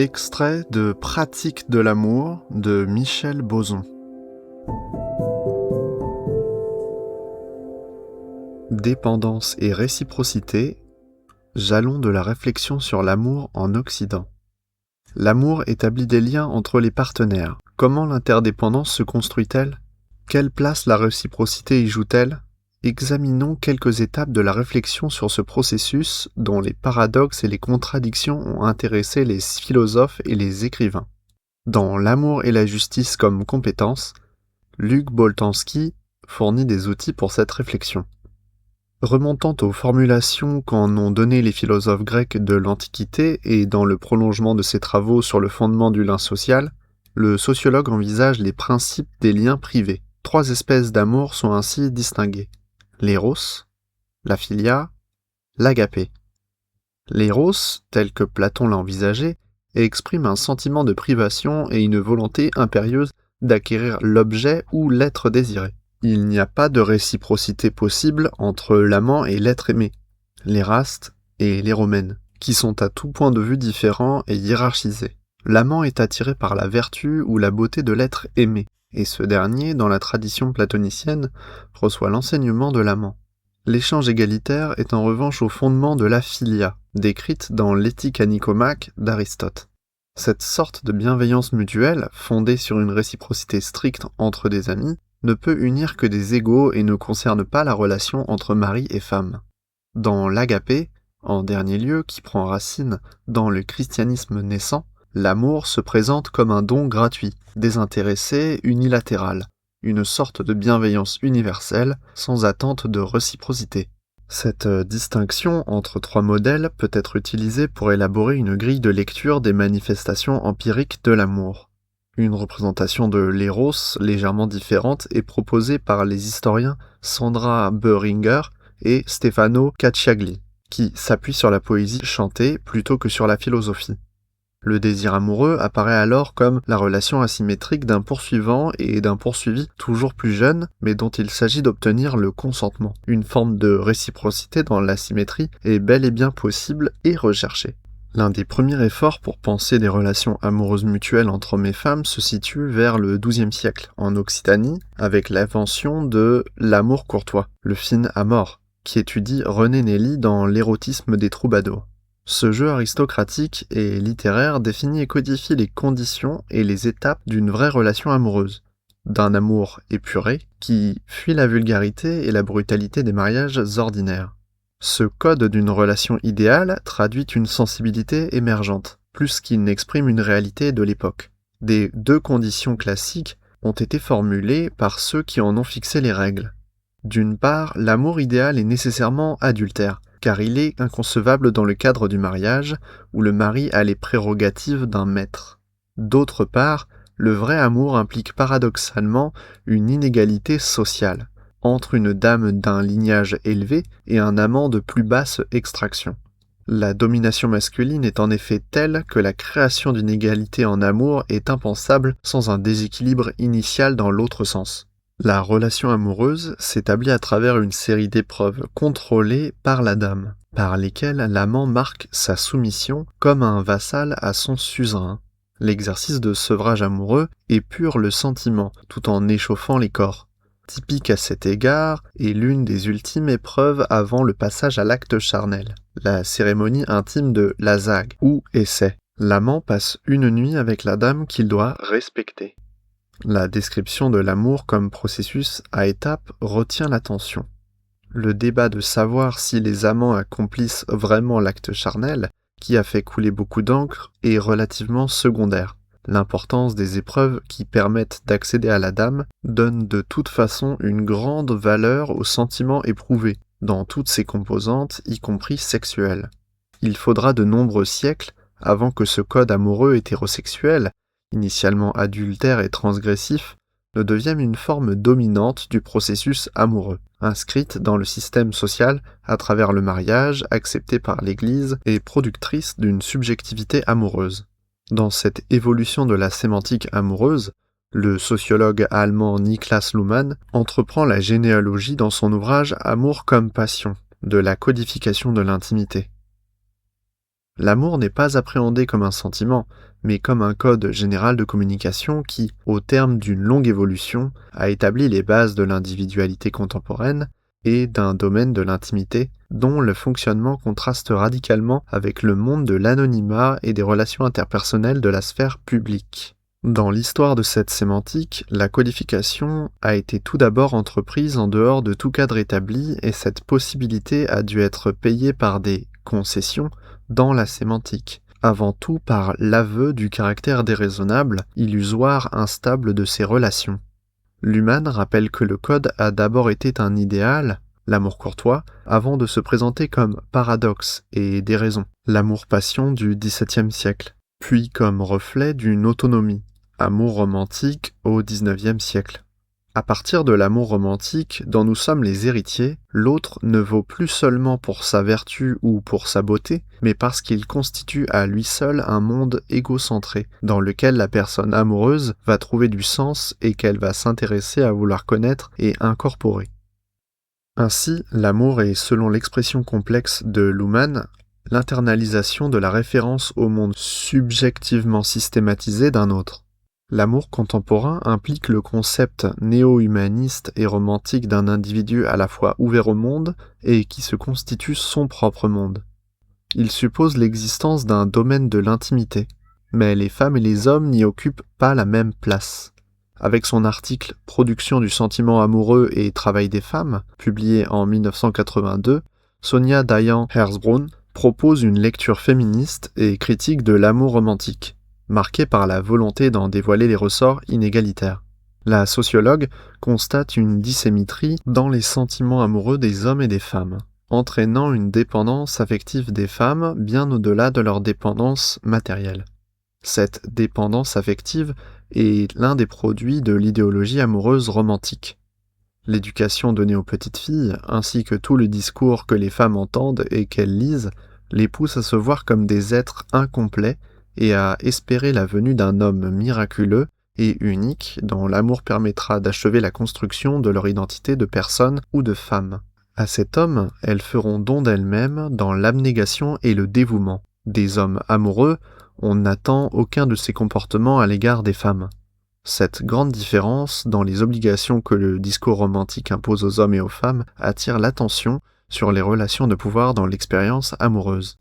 Extrait de Pratique de l'amour de Michel Bozon. Dépendance et réciprocité, jalons de la réflexion sur l'amour en Occident. L'amour établit des liens entre les partenaires. Comment l'interdépendance se construit-elle ? Quelle place la réciprocité y joue-t-elle ? Examinons quelques étapes de la réflexion sur ce processus dont les paradoxes et les contradictions ont intéressé les philosophes et les écrivains. Dans L'amour et la justice comme compétence, Luc Boltanski fournit des outils pour cette réflexion. Remontant aux formulations qu'en ont données les philosophes grecs de l'Antiquité et dans le prolongement de ses travaux sur le fondement du lien social, le sociologue envisage les principes des liens privés. 3 espèces d'amour sont ainsi distinguées. L'éros, la philia, l'agapé. L'éros, tel que Platon l'a envisagé, exprime un sentiment de privation et une volonté impérieuse d'acquérir l'objet ou l'être désiré. Il n'y a pas de réciprocité possible entre l'amant et l'être aimé, l'éraste et l'éromène, qui sont à tout point de vue différents et hiérarchisés. L'amant est attiré par la vertu ou la beauté de l'être aimé, et ce dernier, dans la tradition platonicienne, reçoit l'enseignement de l'amant. L'échange égalitaire est en revanche au fondement de la philia, décrite dans l'Éthique à Nicomaque d'Aristote. Cette sorte de bienveillance mutuelle, fondée sur une réciprocité stricte entre des amis, ne peut unir que des égaux et ne concerne pas la relation entre mari et femme. Dans l'agapé, en dernier lieu, qui prend racine dans le christianisme naissant, l'amour se présente comme un don gratuit, désintéressé, unilatéral, une sorte de bienveillance universelle, sans attente de réciprocité. Cette distinction entre 3 modèles peut être utilisée pour élaborer une grille de lecture des manifestations empiriques de l'amour. Une représentation de l'éros légèrement différente est proposée par les historiens Sandra Boehringer et Stefano Cacciagli, qui s'appuient sur la poésie chantée plutôt que sur la philosophie. Le désir amoureux apparaît alors comme la relation asymétrique d'un poursuivant et d'un poursuivi toujours plus jeune, mais dont il s'agit d'obtenir le consentement. Une forme de réciprocité dans l'asymétrie est bel et bien possible et recherchée. L'un des premiers efforts pour penser des relations amoureuses mutuelles entre hommes et femmes se situe vers le XIIe siècle, en Occitanie, avec l'invention de l'amour courtois, le fin amor, qui étudie René Nelly dans l'érotisme des troubadours. Ce jeu aristocratique et littéraire définit et codifie les conditions et les étapes d'une vraie relation amoureuse, d'un amour épuré qui fuit la vulgarité et la brutalité des mariages ordinaires. Ce code d'une relation idéale traduit une sensibilité émergente, plus qu'il n'exprime une réalité de l'époque. Des 2 conditions classiques ont été formulées par ceux qui en ont fixé les règles. D'une part, l'amour idéal est nécessairement adultère, car il est inconcevable dans le cadre du mariage, où le mari a les prérogatives d'un maître. D'autre part, le vrai amour implique paradoxalement une inégalité sociale, entre une dame d'un lignage élevé et un amant de plus basse extraction. La domination masculine est en effet telle que la création d'une égalité en amour est impensable sans un déséquilibre initial dans l'autre sens. La relation amoureuse s'établit à travers une série d'épreuves contrôlées par la dame, par lesquelles l'amant marque sa soumission comme un vassal à son suzerain. L'exercice de sevrage amoureux épure le sentiment tout en échauffant les corps. Typique à cet égard est l'une des ultimes épreuves avant le passage à l'acte charnel, la cérémonie intime de la zague, ou essai. L'amant passe une nuit avec la dame qu'il doit respecter. La description de l'amour comme processus à étapes retient l'attention. Le débat de savoir si les amants accomplissent vraiment l'acte charnel, qui a fait couler beaucoup d'encre, est relativement secondaire. L'importance des épreuves qui permettent d'accéder à la dame donne de toute façon une grande valeur aux sentiments éprouvés, dans toutes ses composantes, y compris sexuelles. Il faudra de nombreux siècles avant que ce code amoureux hétérosexuel, initialement adultère et transgressif, ne devienne une forme dominante du processus amoureux, inscrite dans le système social à travers le mariage, accepté par l'Église et productrice d'une subjectivité amoureuse. Dans cette évolution de la sémantique amoureuse, le sociologue allemand Niklas Luhmann entreprend la généalogie dans son ouvrage Amour comme passion, de la codification de l'intimité. L'amour n'est pas appréhendé comme un sentiment, mais comme un code général de communication qui, au terme d'une longue évolution, a établi les bases de l'individualité contemporaine et d'un domaine de l'intimité dont le fonctionnement contraste radicalement avec le monde de l'anonymat et des relations interpersonnelles de la sphère publique. Dans l'histoire de cette sémantique, la codification a été tout d'abord entreprise en dehors de tout cadre établi et cette possibilité a dû être payée par des concessions dans la sémantique, avant tout par l'aveu du caractère déraisonnable, illusoire, instable de ces relations. Luhmann rappelle que le code a d'abord été un idéal, l'amour courtois, avant de se présenter comme paradoxe et déraison, l'amour-passion du XVIIe siècle, puis comme reflet d'une autonomie, amour romantique au XIXe siècle. À partir de l'amour romantique, dont nous sommes les héritiers, l'autre ne vaut plus seulement pour sa vertu ou pour sa beauté, mais parce qu'il constitue à lui seul un monde égocentré, dans lequel la personne amoureuse va trouver du sens et qu'elle va s'intéresser à vouloir connaître et incorporer. Ainsi, l'amour est, selon l'expression complexe de Luhmann, l'internalisation de la référence au monde subjectivement systématisé d'un autre. L'amour contemporain implique le concept néo-humaniste et romantique d'un individu à la fois ouvert au monde et qui se constitue son propre monde. Il suppose l'existence d'un domaine de l'intimité, mais les femmes et les hommes n'y occupent pas la même place. Avec son article « Production du sentiment amoureux et travail des femmes », publié en 1982, Sonia Dayan-Herzbrunn propose une lecture féministe et critique de l'amour romantique, marquée par la volonté d'en dévoiler les ressorts inégalitaires. La sociologue constate une dissymétrie dans les sentiments amoureux des hommes et des femmes, entraînant une dépendance affective des femmes bien au-delà de leur dépendance matérielle. Cette dépendance affective est l'un des produits de l'idéologie amoureuse romantique. L'éducation donnée aux petites filles, ainsi que tout le discours que les femmes entendent et qu'elles lisent, les pousse à se voir comme des êtres incomplets et à espérer la venue d'un homme miraculeux et unique dont l'amour permettra d'achever la construction de leur identité de personne ou de femme. À cet homme, elles feront don d'elles-mêmes dans l'abnégation et le dévouement. Des hommes amoureux, on n'attend aucun de ces comportements à l'égard des femmes. Cette grande différence dans les obligations que le discours romantique impose aux hommes et aux femmes attire l'attention sur les relations de pouvoir dans l'expérience amoureuse.